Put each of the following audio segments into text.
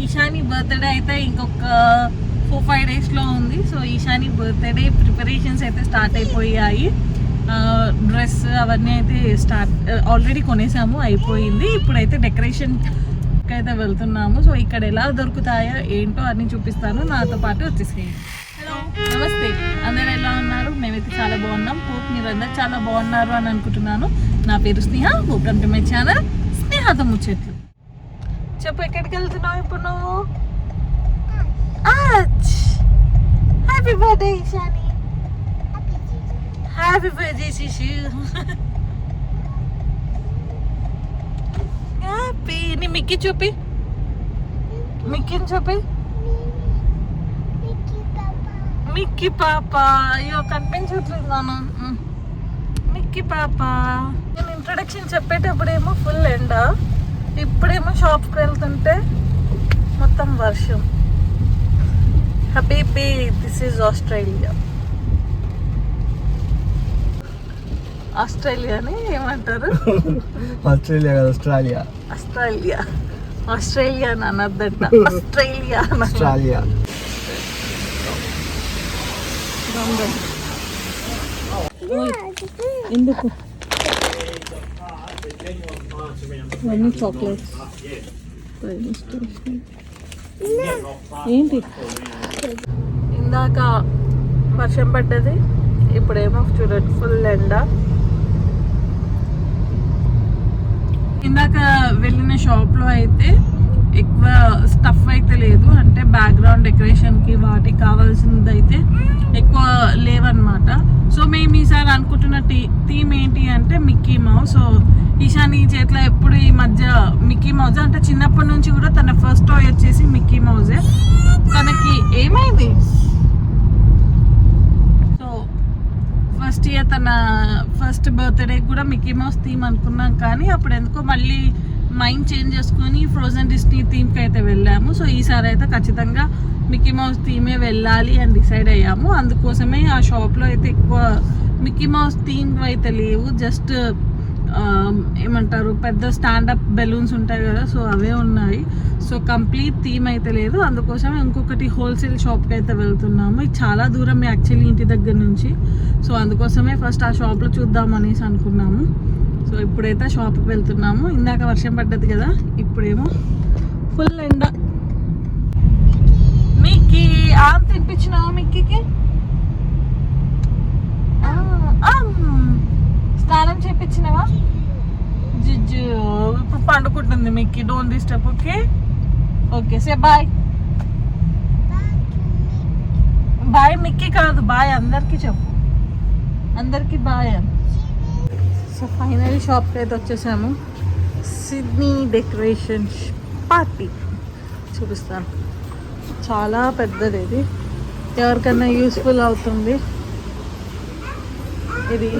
Eshani birthday అయితే ఇంకొక 4-5 డేస్లో ఉంది. సో ఈశాని బర్త్డే ప్రిపరేషన్స్ అయితే స్టార్ట్ అయిపోయాయి. డ్రెస్ అవన్నీ అయితే ఆల్రెడీ కొనేసాము, అయిపోయింది. ఇప్పుడైతే డెకరేషన్ అయితే వెళ్తున్నాము. సో ఇక్కడ ఎలా దొరుకుతాయో ఏంటో అన్నీ చూపిస్తాను, నాతో పాటు వచ్చేసేయండి. హలో, నమస్తే, అందరు ఎలా ఉన్నారు? మేమైతే చాలా బాగున్నాం. హోప్ మీరు అందరు చాలా బాగున్నారు అని అనుకుంటున్నాను. నా పేరు స్నేహ, వెల్కమ్ టు మై ఛానల్ స్నేహతో ముచ్చట్లు. చెప్పు, ఎక్కడికి వెళ్తున్నావు ఇప్పుడు నువ్వు? Happy birthday Eshani. Happy birthday శిశు. హ్యాపీ. నీ మిక్కీ చూపి, మిక్కీని చూపి. మిక్కీ పాప. అయ్యో కనిపించట్లేదు నాను. మిక్కీ పాప. నేను ఇంట్రొడక్షన్ చెప్పేటప్పుడేమో ఫుల్ ఎండ, ఇప్పుడేమో షాప్కి వెళ్తుంటే మొత్తం వర్షం. హబీబీ, దిస్ ఈజ్ ఆస్ట్రేలియా. ఆస్ట్రేలియాని ఏమంటారు? ఆస్ట్రేలియా కాదు, ఆస్ట్రేలియా. ఆస్ట్రేలియా, ఆస్ట్రేలియా అని అనద్దంట, ఆస్ట్రేలియా. ఆస్ట్రేలియా. ఎందుకు ఇవన్నీ చాక్లెట్స్ ఏంటి? ఇందాక వర్షం పడ్డది, ఇప్పుడేమో చూడండి ఫుల్ ఎండ. ఇందాక వెళ్ళిన షాప్లో అయితే ఎక్కువ స్టఫ్ అయితే లేదు, అంటే బ్యాక్గ్రౌండ్ డెకరేషన్కి వాటికి కావాల్సింది అయితే ఎక్కువ లేవన్నమాట. సో మేము ఈసారి అనుకుంటున్న థీమ్ ఏంటి అంటే మిక్కీ మౌస్. సో ఈశాని చేతిలో ఎప్పుడు ఈ మధ్య మిక్కీ మౌజ్, అంటే చిన్నప్పటి నుంచి కూడా తన ఫస్ట్ టాయ్ వచ్చేసి మిక్కీ మౌజే. తనకి ఏమైంది? సో ఫస్ట్ ఇయర్ తన ఫస్ట్ బర్త్డే కూడా మిక్కీ మౌస్ థీమ్ అనుకున్నాం, కానీ అప్పుడు ఎందుకో మళ్ళీ మైండ్ చేంజ్ చేసుకొని ఫ్రోజన్ డిస్నీ థీమ్కి అయితే వెళ్ళాము. సో ఈసారి అయితే ఖచ్చితంగా మిక్కీ మౌస్ థీమే వెళ్ళాలి అని డిసైడ్ అయ్యాము. అందుకోసమే ఆ షాప్లో అయితే ఎక్కువ మిక్కీ మౌస్ థీమ్ అయితే లేవు, జస్ట్ ఏమంటారు పెద్ద స్టాండప్ బెలూన్స్ ఉంటాయి కదా, సో అవే ఉన్నాయి. సో కంప్లీట్ థీమ్ అయితే లేదు. అందుకోసమే ఇంకొకటి హోల్సేల్ షాప్కి అయితే వెళ్తున్నాము. ఇది చాలా దూరం యాక్చువల్లీ ఇంటి దగ్గర నుంచి. సో అందుకోసమే ఫస్ట్ ఆ షాప్లో చూద్దాం అనేసి అనుకున్నాము. సో ఇప్పుడైతే షాప్కి వెళ్తున్నాము. ఇందాక వర్షం పడ్డది కదా, ఇప్పుడేమో ఫుల్ ఎండ. మిక్కీ ఆమె తినిపించినావా? మిక్కీకి స్నానం చేయించినావా? జిజ్జు ఇప్పుడు పండుకుంటుంది Mickey. Don't disturb. Okay okay, say bye. Bye Mickey కాదు, బాయ్ అందరికీ చెప్పు, అందరికీ బాయ్ అని. సో ఫైనల్ షాప్కి అయితే వచ్చేసాము. సిడ్నీ డెకరేషన్ పార్టీ చూపిస్తాను. చాలా పెద్దది ఇది, ఎవరికైనా యూస్ఫుల్ అవుతుంది. ఇది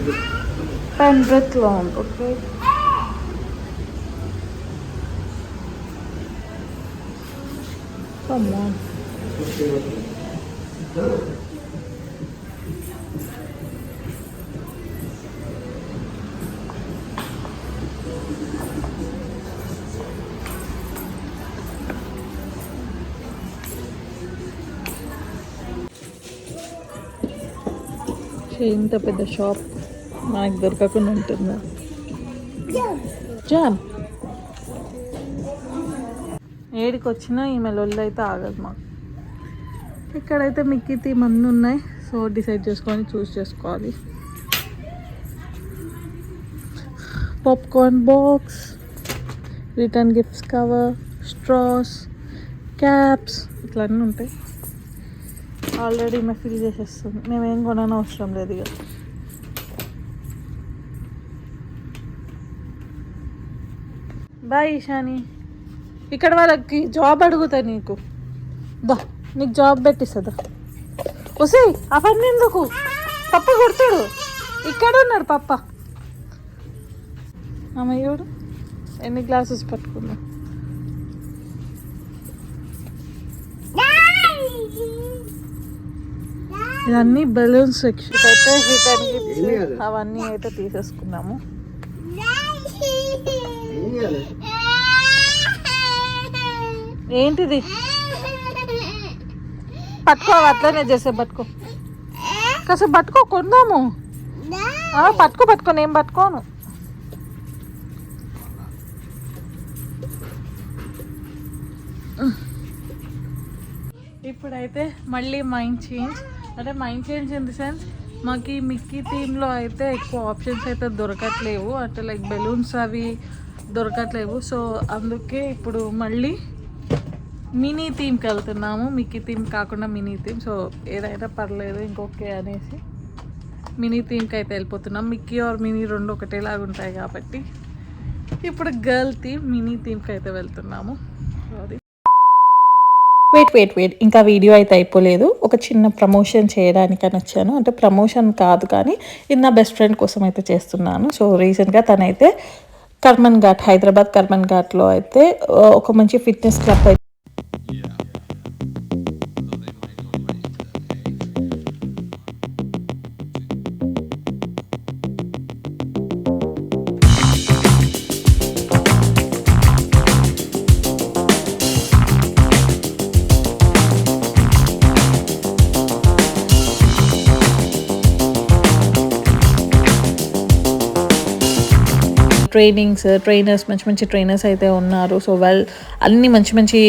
పెన్బ్రెత్లో ఉంది. Okay, come on. ఇంత పెద్ద షాప్ మనకు దొరకకుండా ఉంటుందా? జామ్ ఏడికి వచ్చినా ఈమె లొల్లు అయితే ఆగదు మాకు. ఇక్కడైతే మిక్కీ థీమ్ అన్నీ ఉన్నాయి. సో డిసైడ్ చేసుకొని చూస్ చేసుకోవాలి. Popcorn box, return gifts cover, straws, caps, ఇట్లా అన్నీ ఉంటాయి. ఆల్రెడీ మేము ఫిల్ చేసేస్తుంది, మేమేం కొనని అవసరం లేదు ఇక. బాయ్ ఈశాని. ఇక్కడ వాళ్ళకి జాబ్ అడుగుతా నీకు, దా నీకు జాబ్ పెట్టిస్తుందా? వస్తే అవన్నీ ఎందుకు? పప్ప కొడుతాడు. ఇక్కడ ఉన్నాడు పప్ప. అమ్మయ్యోడు ఎన్ని గ్లాసెస్ పట్టుకున్నా. ఇవన్నీ బెలూన్స్ సెక్షన్ అయితే రిటర్న్ గిఫ్ట్స్ అవన్నీ అయితే తీసేసుకున్నాము. ఏంటిది పట్టుకో, అట్లనే చేసే పట్టుకో, కాసేపు పట్టుకో, కొందాము. పట్టుకో నేను పట్టుకోను. ఇప్పుడైతే మళ్ళీ మైండ్ చేంజ్, అంటే mind change in the sense మాకు ఈ మిక్కీ థీమ్లో అయితే ఎక్కువ ఆప్షన్స్ అయితే దొరకట్లేవు, అంటే లైక్ బెలూన్స్ అవి దొరకట్లేవు. సో అందుకే ఇప్పుడు మళ్ళీ మినీ థీమ్కి వెళ్తున్నాము. మిక్కీ థీమ్ కాకుండా మినీ థీమ్. సో ఏదైనా పర్లేదు ఇంకొకే అనేసి మినీ థీమ్కి అయితే వెళ్ళిపోతున్నాం. మిక్కీ ఆర్ మినీ రెండు ఒకటేలాగా ఉంటాయి కాబట్టి ఇప్పుడు గర్ల్ థీమ్ మినీ థీమ్కి అయితే వెళ్తున్నాము. అది వెయిట్ ఇంకా వీడియో అయితే అయిపోలేదు. ఒక చిన్న ప్రమోషన్ చేయడానికని వచ్చాను. అంటే ప్రమోషన్ కాదు కానీ ఇది నా బెస్ట్ ఫ్రెండ్ కోసం అయితే చేస్తున్నాను. సో రీసెంట్గా తనైతే కర్మన్ ఘాట్, హైదరాబాద్ కర్మన్ ఘాట్లో అయితే ఒక మంచి ఫిట్నెస్ క్లబ్ అయితే ట్రైనర్స్ మంచి ట్రైనర్స్ అయితే ఉన్నారు. సో అన్ని మంచి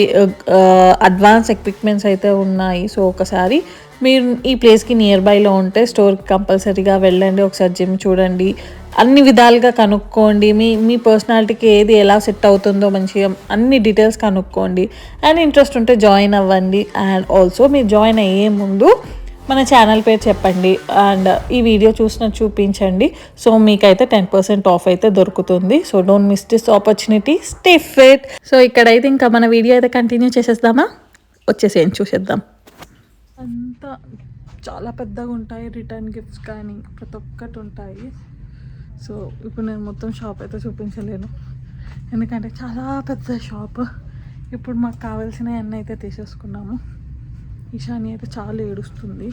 అడ్వాన్స్ ఎక్విప్మెంట్స్ అయితే ఉన్నాయి. సో ఒకసారి మీరు ఈ ప్లేస్కి నియర్ బైలో ఉంటే స్టోర్కి కంపల్సరీగా వెళ్ళండి, ఒకసారి జిమ్ చూడండి, అన్ని విధాలుగా కనుక్కోండి. మీ పర్సనాలిటీకి ఏది ఎలా సెట్ అవుతుందో మంచిగా అన్ని డీటెయిల్స్ కనుక్కోండి. అండ్ ఇంట్రెస్ట్ ఉంటే జాయిన్ అవ్వండి. అండ్ ఆల్సో మీరు జాయిన్ అయ్యే ముందు మన ఛానల్ పేరు చెప్పండి అండ్ ఈ వీడియో చూపించండి. సో మీకైతే 10% ఆఫ్ అయితే దొరుకుతుంది. So don't miss this opportunity, stay fit. So ఇక్కడైతే ఇంకా మన వీడియో అయితే కంటిన్యూ చేసేద్దామా? వచ్చేసేం చూసేద్దాం. అంతా చాలా పెద్దగా ఉంటాయి, రిటర్న్ గిఫ్ట్స్ కానీ ప్రతి ఒక్కటి ఉంటాయి. సో ఇప్పుడు నేను మొత్తం షాప్ అయితే చూపించలేను ఎందుకంటే చాలా పెద్ద షాప్. ఇప్పుడు మాకు కావాల్సినవి అన్నీ అయితే తీసేసుకున్నాము. ఈశాని అయితే చాలా ఏడుస్తుంది.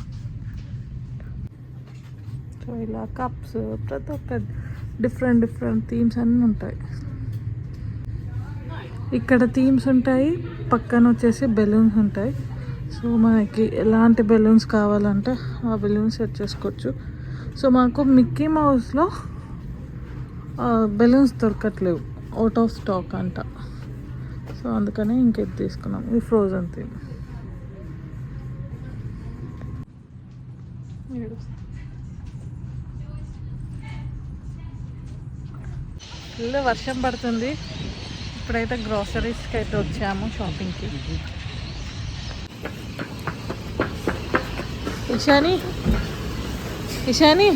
సో ఇలా కప్స్ ప్రతి ఒక్క డిఫరెంట్ థీమ్స్ అన్నీ ఉంటాయి. ఇక్కడ థీమ్స్ ఉంటాయి, పక్కన వచ్చేసి బెలూన్స్ ఉంటాయి. సో మనకి ఎలాంటి బెలూన్స్ కావాలంటే ఆ బెలూన్స్ సెట్ చేసుకోవచ్చు. సో మాకు మిక్కీ మౌస్లో బెలూన్స్ దొరకట్లేవు, అవుట్ ఆఫ్ స్టాక్ అంట. సో అందుకనే ఇంకెది తీసుకున్నాం, ఇది ఫ్రోజన్ థీమ్. ఫుల్ వర్షం పడుతుంది. ఇప్పుడైతే గ్రాసరీస్కి అయితే వచ్చాము షాపింగ్కి. ఇషాని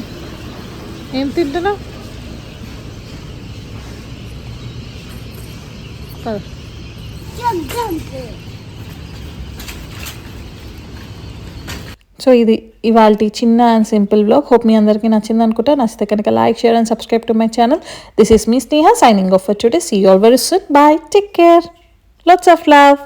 ఏం తింటున్నావు? సో ఇది ఇవాల్టి చిన్న అండ్ సింపుల్ వ్లాగ్. హోప్ మీ అందరికీ నచ్చింది అనుకుంటా. నచ్చితే కనుక like, share and subscribe to my channel. This is me Sneha signing off for today. See you all very soon. Bye, take care, lots of love.